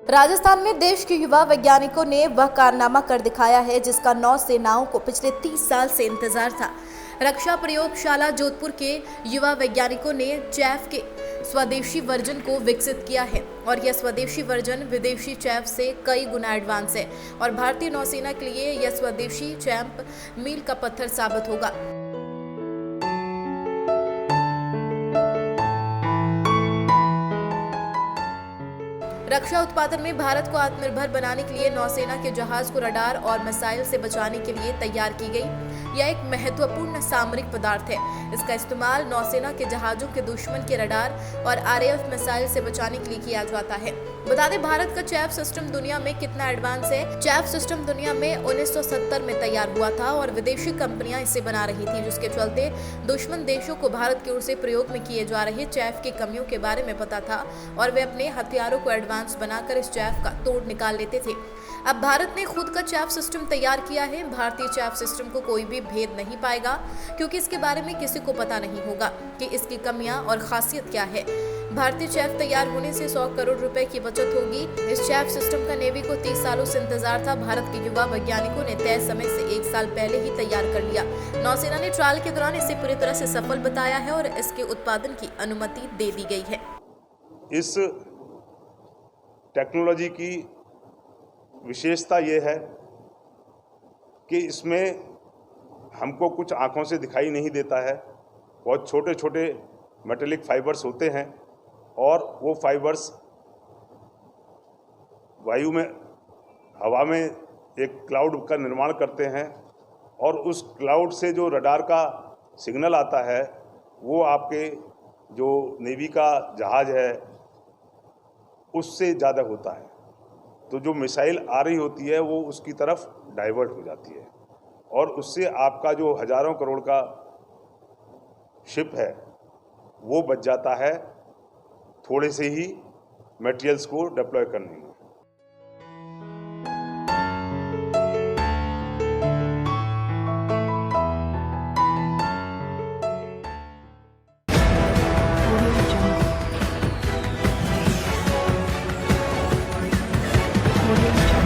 राजस्थान में देश के युवा वैज्ञानिकों ने वह कारनामा कर दिखाया है जिसका नौसेनाओं को पिछले 30 साल से इंतजार था। रक्षा प्रयोगशाला जोधपुर के युवा वैज्ञानिकों ने चैफ के स्वदेशी वर्जन को विकसित किया है और यह स्वदेशी वर्जन विदेशी चैफ से कई गुना एडवांस है और भारतीय नौसेना के लिए यह स्वदेशी चैम्प मील का पत्थर साबित होगा। रक्षा उत्पादन में भारत को आत्मनिर्भर बनाने के लिए नौसेना के जहाज को रडार और मिसाइल से बचाने के लिए तैयार की गई। यह एक महत्वपूर्ण सामरिक पदार्थ है। इसका इस्तेमाल नौसेना के जहाजों के दुश्मन के रडार और आरएएफ मिसाइल से बचाने के लिए किया जाता है। बता दें, भारत का चैफ सिस्टम दुनिया में कितना एडवांस है। चैफ सिस्टम दुनिया में 1970 में तैयार हुआ था और विदेशी कंपनियां इसे बना रही थी, जिसके चलते दुश्मन देशों को भारत की ओर से प्रयोग में किए जा रहे चैफ की कमियों के बारे में पता था और वे अपने हथियारों को एडवांस बनाकर इस चैफ का तोड़ निकाल लेते थे। अब भारत ने खुद का चैफ सिस्टम तैयार किया है। भारतीय चैफ सिस्टम को कोई भी भेद नहीं पाएगा क्योंकि इसके बारे में किसी को पता नहीं होगा कि इसकी कमियां और खासियत क्या है। भारतीय चैफ तैयार होने से 100 करोड़ रुपए की बचत होगी। इस चैफ सिस्टम का नेवी को 30 सालों से इंतजार था। भारत के युवा वैज्ञानिकों ने तय समय से 1 साल पहले ही तैयार कर लिया। नौसेना ने ट्रायल के दौरान इसे पूरी तरह से सफल बताया है और इसके उत्पादन की अनुमति दे दी गई है। इस टेक्नोलॉजी की विशेषता ये है कि इसमें हमको कुछ आँखों से दिखाई नहीं देता है। बहुत छोटे छोटे मेटेलिक फाइबर्स होते हैं और वो फाइबर्स वायु में, हवा में एक क्लाउड का निर्माण करते हैं और उस क्लाउड से जो रडार का सिग्नल आता है वो आपके जो नेवी का जहाज है उससे ज़्यादा होता है। तो जो मिसाइल आ रही होती है वो उसकी तरफ डाइवर्ट हो जाती है और उससे आपका जो हज़ारों करोड़ का शिप है वो बच जाता है थोड़े से ही मटेरियल्स को डिप्लॉय करने में।